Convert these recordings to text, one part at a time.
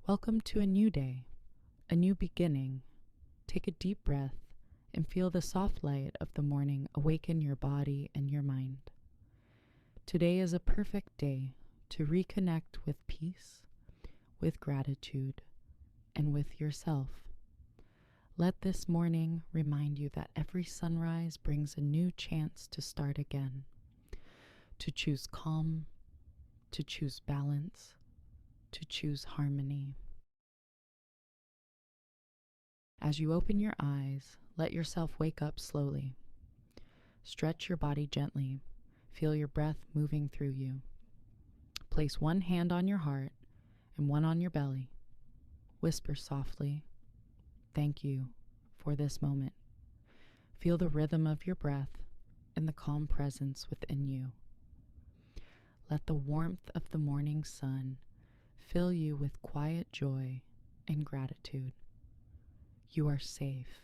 Welcome to a new day, a new beginning. Take a deep breath and feel the soft light of the morning awaken your body and your mind. Today is a perfect day to reconnect with peace, with gratitude, and with yourself. Let this morning remind you that every sunrise brings a new chance to start again, to choose calm, to choose balance, to choose harmony. As you open your eyes, let yourself wake up slowly. Stretch your body gently. Feel your breath moving through you. Place one hand on your heart and one on your belly. Whisper softly, "Thank you for this moment." Feel the rhythm of your breath and the calm presence within you. Let the warmth of the morning sun fill you with quiet joy and gratitude. You are safe.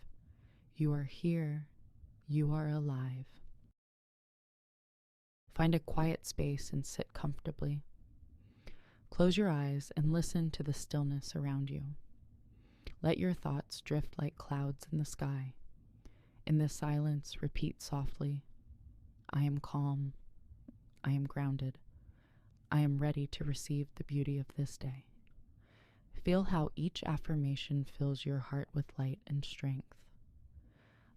You are here. You are alive. Find a quiet space and sit comfortably. Close your eyes and listen to the stillness around you. Let your thoughts drift like clouds in the sky. In the silence, repeat softly, "I am calm. I am grounded. I am ready to receive the beauty of this day." Feel how each affirmation fills your heart with light and strength.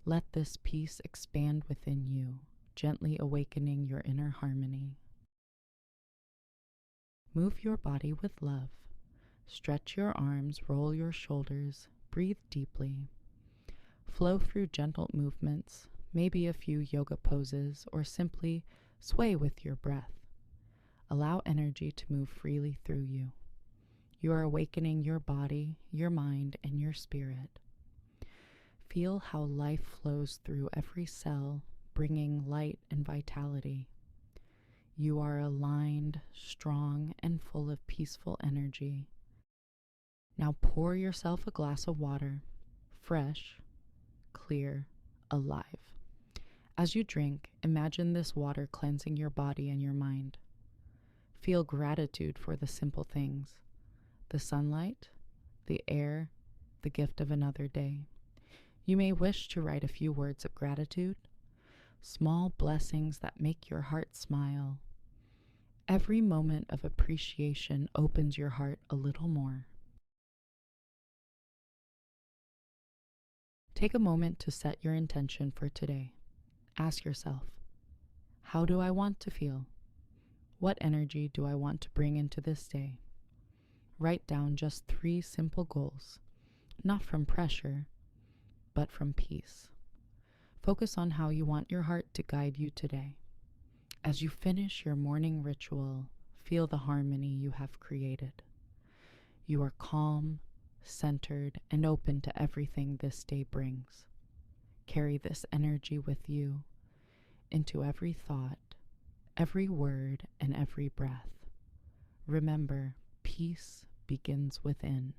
Let this peace expand within you, gently awakening your inner harmony. Move your body with love. Stretch your arms, roll your shoulders, breathe deeply. Flow through gentle movements, maybe a few yoga poses, or simply sway with your breath. Allow energy to move freely through you. You are awakening your body, your mind, and your spirit. Feel how life flows through every cell, bringing light and vitality. You are aligned, strong, and full of peaceful energy. Now pour yourself a glass of water, fresh, clear, alive. As you drink, imagine this water cleansing your body and your mind. Feel gratitude for the simple things: the sunlight, the air, the gift of another day. You may wish to write a few words of gratitude, small blessings that make your heart smile. Every moment of appreciation opens your heart a little more. Take a moment to set your intention for today. Ask yourself, how do I want to feel? What energy do I want to bring into this day? Write down just 3 simple goals, not from pressure, but from peace. Focus on how you want your heart to guide you today. As you finish your morning ritual, feel the harmony you have created. You are calm, centered, and open to everything this day brings. Carry this energy with you into every thought, every word, and every breath. Remember, peace begins within.